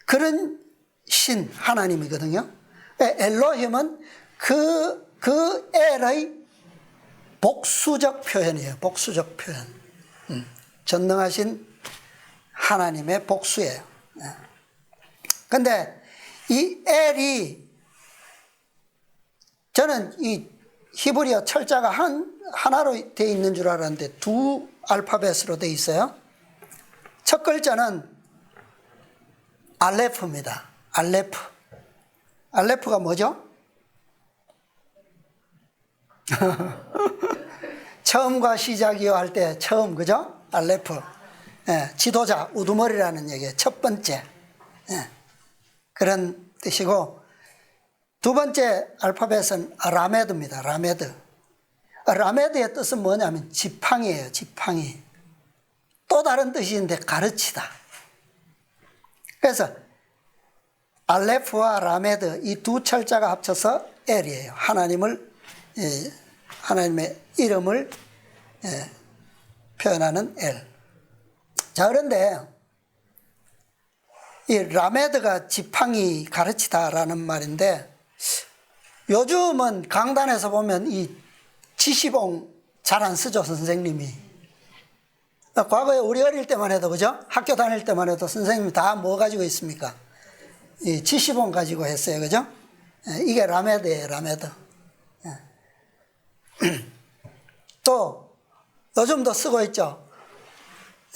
그런 신 하나님이거든요. 엘로힘은 그 엘의 복수적 표현이에요. 복수적 표현. 전능하신 하나님의 복수예요. 근데 이 엘이, 저는 이 히브리어 철자가 하나로 되어 있는 줄 알았는데 두 알파벳으로 되어 있어요. 첫 글자는 알레프입니다. 알레프. 알레프가 뭐죠? 처음과 시작이요 할 때 처음, 그죠? 알레프. 지도자, 우두머리라는 얘기예요. 첫 번째. 그런 뜻이고, 두 번째 알파벳은 라메드입니다. 라메드. 라메드의 뜻은 뭐냐면 지팡이예요. 지팡이. 또 다른 뜻인데 가르치다. 그래서 알레프와 라메드, 이 두 철자가 합쳐서 엘이에요. 하나님의 이름을 표현하는 엘. 자, 그런데 이 라메드가 지팡이 가르치다라는 말인데, 요즘은 강단에서 보면 이 지시봉 잘 안 쓰죠, 선생님이. 과거에 우리 어릴 때만 해도, 그죠? 학교 다닐 때만 해도 선생님이 다 뭐 가지고 있습니까? 이 지시봉 가지고 했어요, 그죠? 이게 라메드예요, 라메드. 또 요즘도 쓰고 있죠.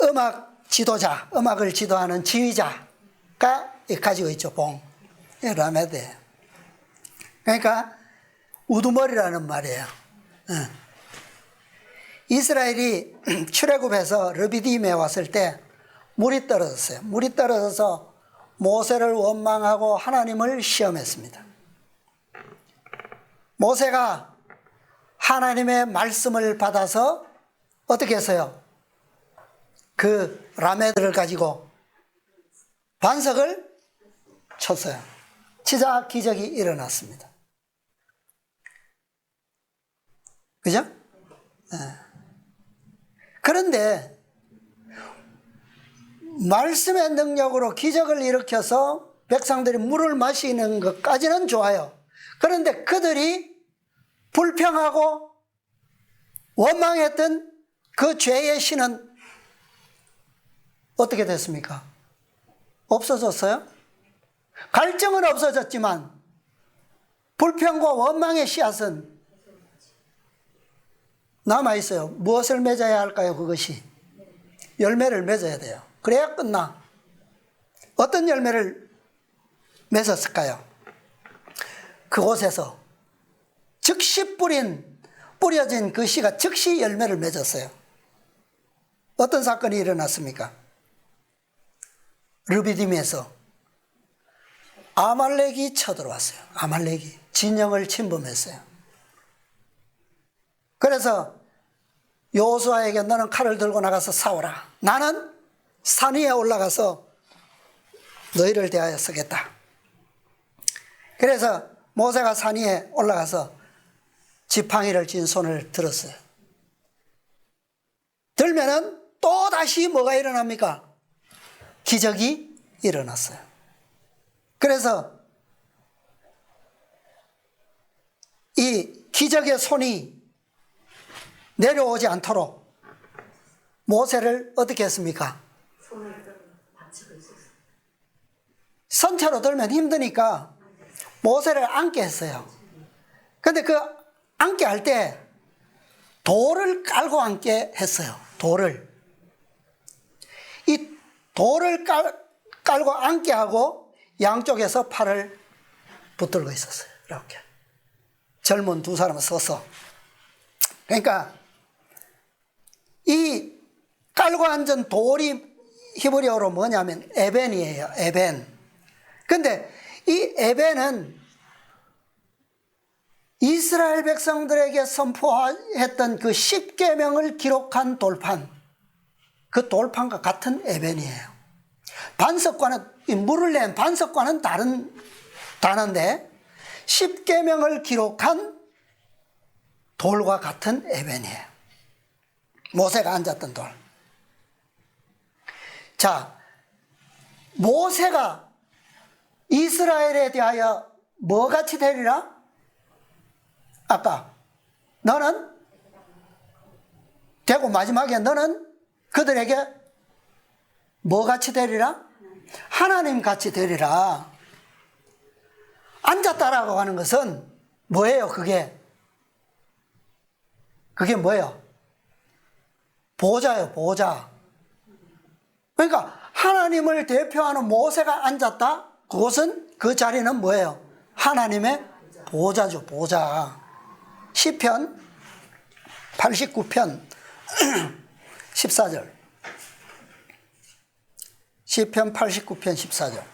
음악 지도자, 음악을 지도하는 지휘자가 가지고 있죠, 봉. 라메드예요. 그러니까 우두머리라는 말이에요. 이스라엘이 출애굽해서 르비딤에 왔을 때 물이 떨어졌어요. 물이 떨어져서 모세를 원망하고 하나님을 시험했습니다. 모세가 하나님의 말씀을 받아서 어떻게 했어요? 그 라메드를 가지고 반석을 쳤어요. 치자 기적이 일어났습니다. 그죠? 네. 그런데 말씀의 능력으로 기적을 일으켜서 백성들이 물을 마시는 것까지는 좋아요. 그런데 그들이 불평하고 원망했던 그 죄의 신은 어떻게 됐습니까? 없어졌어요? 갈증은 없어졌지만 불평과 원망의 씨앗은 남아있어요. 무엇을 맺어야 할까요? 그것이 열매를 맺어야 돼요. 그래야 끝나. 어떤 열매를 맺었을까요? 그곳에서 즉시 뿌려진 그 씨가 즉시 열매를 맺었어요. 어떤 사건이 일어났습니까? 르비딤에서 아말렉이 쳐들어왔어요. 아말렉이 진영을 침범했어요. 그래서 여호수아에게 너는 칼을 들고 나가서 싸워라. 나는 산 위에 올라가서 너희를 대하여 서겠다. 그래서 모세가 산 위에 올라가서 지팡이를 쥔 손을 들었어요. 들면은 또 다시 뭐가 일어납니까? 기적이 일어났어요. 그래서 이 기적의 손이 내려오지 않도록 모세를 어떻게 했습니까? 선체로 들면 힘드니까 모세를 앉게 했어요. 근데 그 앉게 할 때 돌을 깔고 앉게 했어요. 이 돌을 깔고 앉게 하고 양쪽에서 팔을 붙들고 있었어요. 이렇게 젊은 두 사람은 서서. 그러니까 이 깔고 앉은 돌이 히브리어로 뭐냐면 에벤이에요. 에벤. 근데 이 에벤은 이스라엘 백성들에게 선포했던 그 10계명을 기록한 돌판, 그 돌판과 같은 에벤이에요. 반석과는, 물을 낸 반석과는 다른 단어인데 10계명을 기록한 돌과 같은 에벤이에요. 모세가 앉았던 돌. 자, 모세가 이스라엘에 대하여 뭐같이 되리라? 아까 너는 되고 마지막에 너는 그들에게 뭐같이 되리라? 하나님같이 되리라. 앉았다라고 하는 것은 뭐예요? 그게 뭐예요? 보좌예요. 보좌. 그러니까 하나님을 대표하는 모세가 앉았다. 그것은 그 자리는 뭐예요? 하나님의 보좌죠. 보좌. 시편 89편 14절. 시편 89편 14절.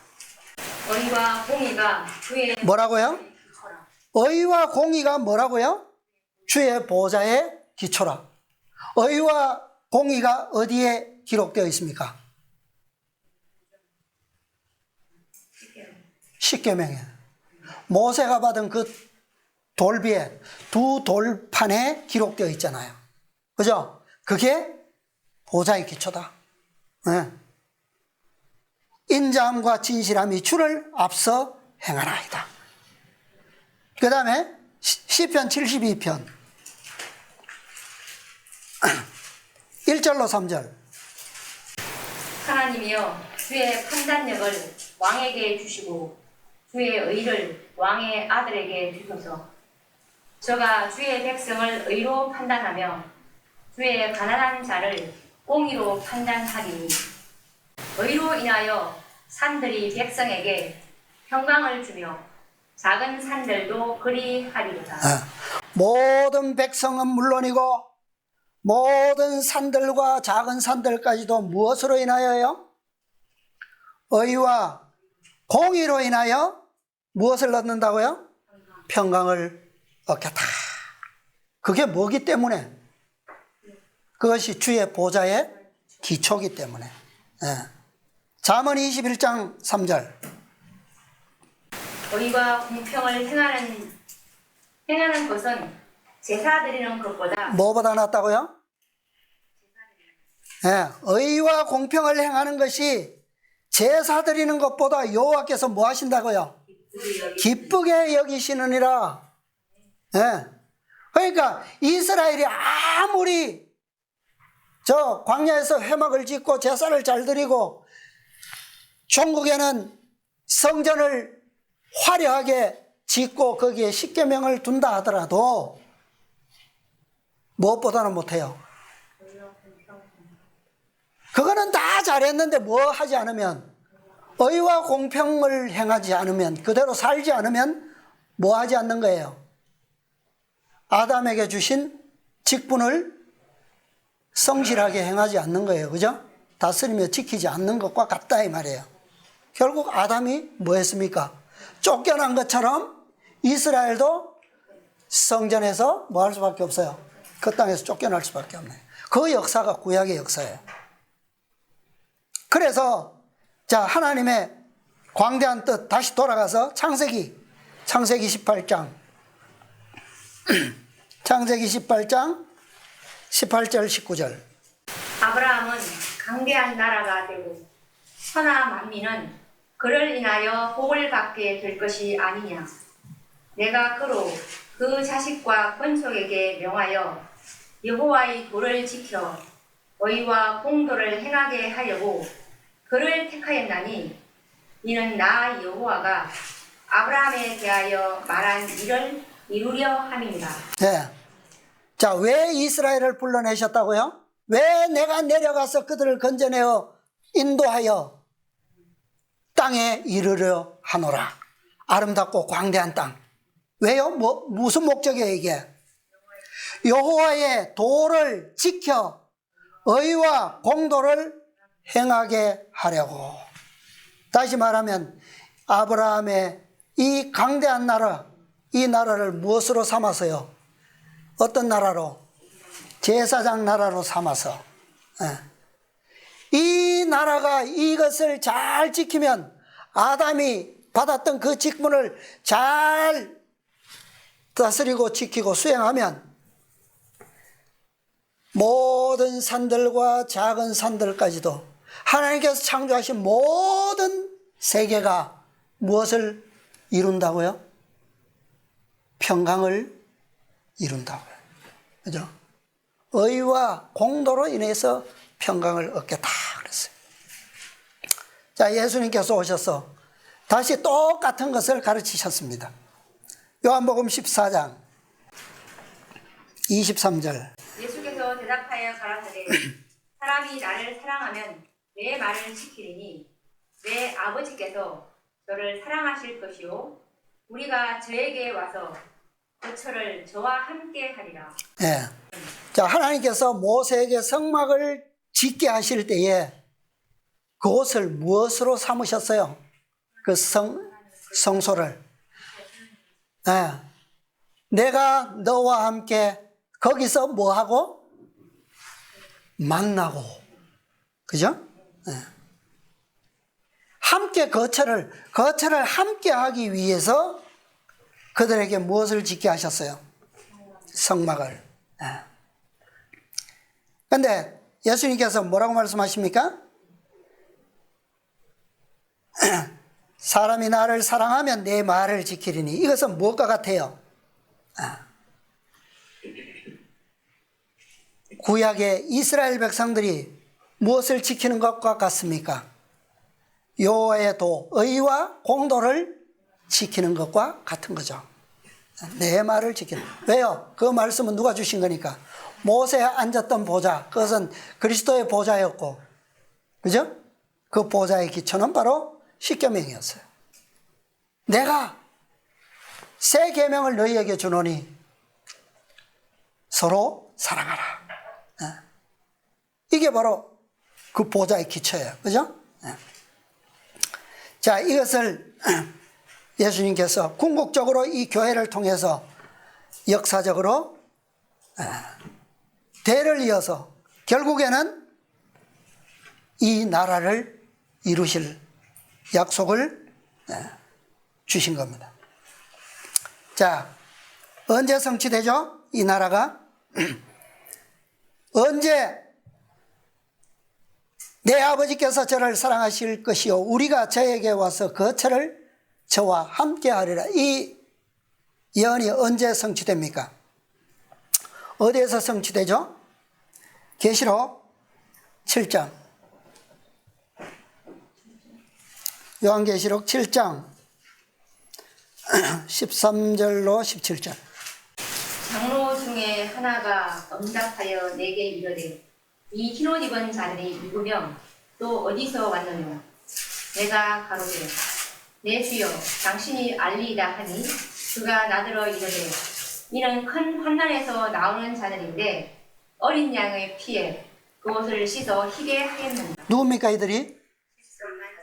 의와 공의가 주의 뭐라고요? 의와 공의가 뭐라고요? 주의 보좌의 기초라. 의와 공의가 어디에 기록되어 있습니까? 십계명에. 모세가 받은 그 돌비에 두 돌판에 기록되어 있잖아요. 그죠? 그게 보좌의 기초다. 네. 인자함과 진실함이 주를 앞서 행하나이다. 그 다음에 시편 72편 1절로 3절. 하나님이여 주의 판단력을 왕에게 주시고 주의 의를 왕의 아들에게 주소서. 저가 주의 백성을 의로 판단하며 주의 가난한 자를 공의로 판단하리니 의로 인하여 산들이 백성에게 평강을 주며 작은 산들도 그리하리로다. 모든 백성은 물론이고 모든 산들과 작은 산들까지도 무엇으로 인하여요? 의와 공의로 인하여 무엇을 얻는다고요? 평강을 얻겠다. 그게 뭐기 때문에? 그것이 주의 보좌의 기초기 때문에. 잠언 21장 3절. 의와 공평을 행하는 것은 제사 드리는 것보다 뭐보다 낫다고요? 예, 의와 공평을 행하는 것이 제사 드리는 것보다 여호와께서 뭐 하신다고요? 기쁘게 여기시느니라. 예. 그러니까 이스라엘이 아무리 저 광야에서 회막을 짓고 제사를 잘 드리고 종국에는 성전을 화려하게 짓고 거기에 십계명을 둔다 하더라도 무엇보다는 못해요. 그거는 다 잘했는데 뭐 하지 않으면, 의와 공평을 행하지 않으면, 그대로 살지 않으면 뭐 하지 않는 거예요? 아담에게 주신 직분을 성실하게 행하지 않는 거예요. 그죠? 다스리며 지키지 않는 것과 같다 이 말이에요. 결국 아담이 뭐 했습니까? 쫓겨난 것처럼 이스라엘도 성전에서 뭐 할 수밖에 없어요? 그 땅에서 쫓겨날 수밖에 없네요. 그 역사가 구약의 역사예요. 그래서 자, 하나님의 광대한 뜻 다시 돌아가서 창세기 18장 창세기 18장 18절 19절. 아브라함은 강대한 나라가 되고 천하 만민은 그를 인하여 복을 받게 될 것이 아니냐. 내가 그로 그 자식과 권속에게 명하여 여호와의 도를 지켜 의와 공도를 행하게 하려고 그를 택하였나니 이는 나 여호와가 아브라함에 대하여 말한 일을 이루려 함이니라. 네. 자, 왜 이스라엘을 불러내셨다고요? 왜 내가 내려가서 그들을 건져내어 인도하여 땅에 이르려 하노라. 아름답고 광대한 땅. 왜요? 무슨 목적이에요 이게? 여호와의 도를 지켜 의와 공도를 행하게 하려고. 다시 말하면 아브라함의 이 강대한 나라, 이 나라를 무엇으로 삼아서요? 어떤 나라로? 제사장 나라로 삼아서. 이 나라가 이것을 잘 지키면, 아담이 받았던 그 직분을 잘 다스리고 지키고 수행하면 모든 산들과 작은 산들까지도 하나님께서 창조하신 모든 세계가 무엇을 이룬다고요? 평강을 이룬다고요. 그죠? 의와 공도로 인해서 평강을 얻겠다 그랬어요. 자, 예수님께서 오셔서 다시 똑같은 것을 가르치셨습니다. 요한복음 14장 23절. 예수께서 대답하여 가라사대 사람이 나를 사랑하면 내 말을 지키리니 내 아버지께서 저를 사랑하실 것이요 우리가 저에게 와서 고초를 저와 함께 하리라. 예. 자, 하나님께서 모세에게 성막을 짓게 하실 때에 그곳을 무엇으로 삼으셨어요? 그 성소를. 예. 내가 너와 함께 거기서 뭐하고? 만나고. 그죠? 예. 함께 거처를 함께 하기 위해서 그들에게 무엇을 짓게 하셨어요? 성막을. 그런데 예수님께서 뭐라고 말씀하십니까? 사람이 나를 사랑하면 내 말을 지키리니. 이것은 무엇과 같아요? 구약의 이스라엘 백성들이 무엇을 지키는 것과 같습니까? 여호와의 도, 의와 공도를 지키는 것과 같은 거죠. 내 말을 지키는. 왜요? 그 말씀은 누가 주신 거니까? 모세 앉았던 보좌, 그것은 그리스도의 보좌였고, 그죠? 그 보좌의 기초는 바로 십계명이었어요. 내가 새 계명을 너희에게 주노니 서로 사랑하라. 이게 바로 그 보좌의 기초예요. 그죠? 자, 이것을 예수님께서 궁극적으로 이 교회를 통해서 역사적으로 대를 이어서 결국에는 이 나라를 이루실 약속을 주신 겁니다. 자, 언제 성취되죠? 이 나라가 언제 내 아버지께서 저를 사랑하실 것이요 우리가 저에게 와서 거처를 저와 함께 하리라. 이 예언이 언제 성취됩니까? 어디에서 성취되죠? 계시록 7장. 요한계시록 7장 13절로 17절. 장로 중에 하나가 응답하여 내게 이르되 이 흰옷 입은 자들이 누구며 또 어디서 왔느냐. 내가 가로되 내 주여 당신이 알리이다 하니 그가 나더러 이르되 이는 큰 환난에서 나오는 자들인데 어린 양의 피에 그것을 씻어 희게 하였는다. 누굽니까 이들이?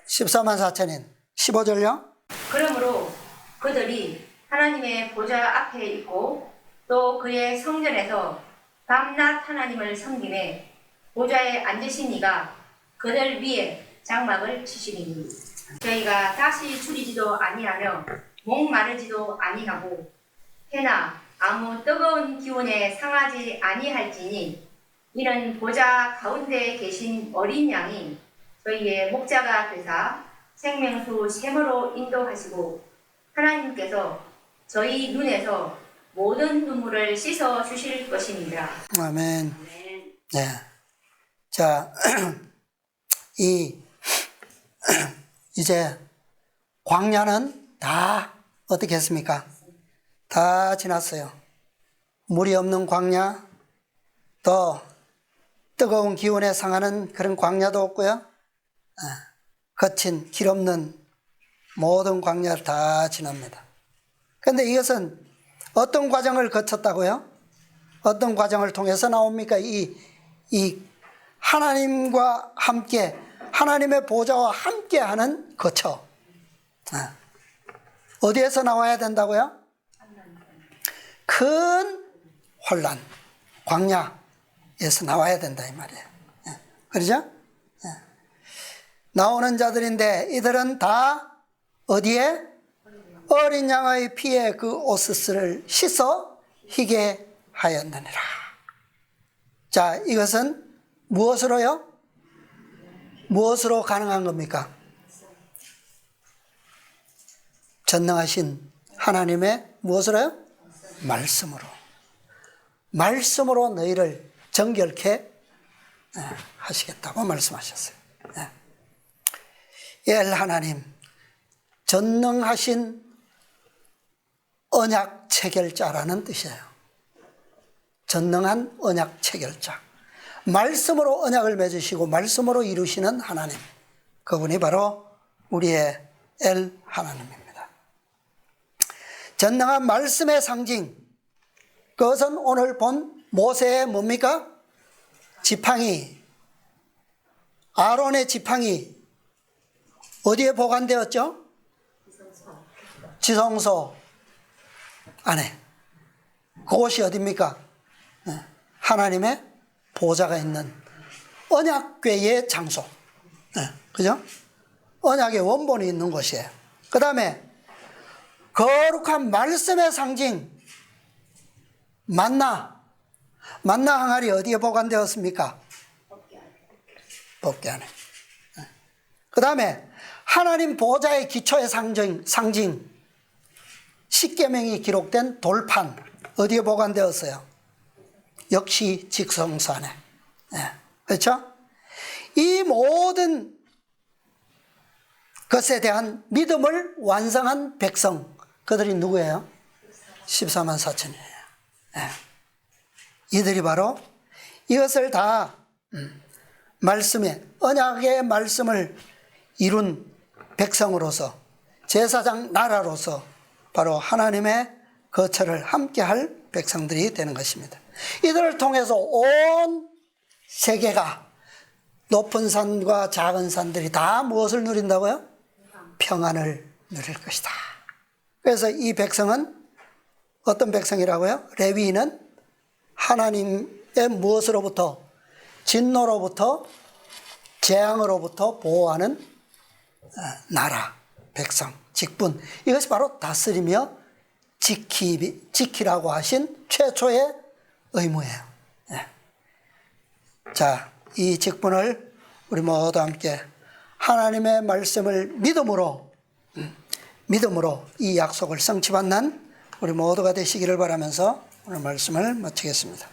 14만 4천인. 15절요? 그러므로 그들이 하나님의 보좌 앞에 있고 또 그의 성전에서 밤낮 하나님을 섬기매 보좌에 앉으신 이가 그들 위에 장막을 치시리니 저희가 다시 줄이지도 아니하며 목마르지도 아니하고 해나 아무 뜨거운 기운에 상하지 아니할지니 이는 보좌 가운데 계신 어린 양이 저희의 목자가 되사 생명수 샘으로 인도하시고 하나님께서 저희 눈에서 모든 눈물을 씻어 주실 것입니다. 아멘. 네. 자, 이제 광야는 다 어떻게 했습니까? 다 지났어요. 물이 없는 광야, 또 뜨거운 기운에 상하는 그런 광야도 없고요. 거친 길 없는 모든 광야를 다 지납니다. 그런데 이것은 어떤 과정을 거쳤다고요? 어떤 과정을 통해서 나옵니까? 이 하나님과 함께, 하나님의 보좌와 함께 하는 거처. 어디에서 나와야 된다고요? 큰 혼란, 광야에서 나와야 된다 이 말이에요. 그러죠? 나오는 자들인데 이들은 다 어디에? 어린 양의 피에 그 옷을 씻어 희게 하였느니라. 자, 이것은 무엇으로요? 무엇으로 가능한 겁니까? 전능하신 하나님의 무엇으로요? 말씀으로. 말씀으로 너희를 정결케 하시겠다고 말씀하셨어요. 엘 하나님, 전능하신 언약 체결자라는 뜻이에요. 전능한 언약 체결자. 말씀으로 언약을 맺으시고 말씀으로 이루시는 하나님. 그분이 바로 우리의 엘 하나님입니다. 전능한 말씀의 상징. 그것은 오늘 본 모세의 뭡니까? 지팡이. 아론의 지팡이. 어디에 보관되었죠? 지성소 안에. 그곳이 어디입니까? 하나님의 보좌가 있는 언약궤의 장소. 그죠? 언약의 원본이 있는 곳이에요. 그 다음에 거룩한 말씀의 상징 만나. 만나 항아리 어디에 보관되었습니까? 법궤 안에. 그 다음에 하나님 보좌의 기초의 상징 십계명이 기록된 돌판 어디에 보관되었어요? 역시 직성소 안에. 그렇죠? 이 모든 것에 대한 믿음을 완성한 백성, 그들이 누구예요? 14만 4천이에요. 이들이 바로 이것을 다 말씀에, 언약의 말씀을 이룬 백성으로서, 제사장 나라로서 바로 하나님의 거처를 함께할 백성들이 되는 것입니다. 이들을 통해서 온 세계가, 높은 산과 작은 산들이 다 무엇을 누린다고요? 평안을 누릴 것이다. 그래서 이 백성은 어떤 백성이라고요? 레위인은 하나님의 무엇으로부터? 진노로부터, 재앙으로부터 보호하는 나라, 백성, 직분, 이것이 바로 다스리며 지키라고 하신 최초의 의무예요. 예. 자, 이 직분을 우리 모두 함께 하나님의 말씀을 믿음으로 이 약속을 성취받는 우리 모두가 되시기를 바라면서 오늘 말씀을 마치겠습니다.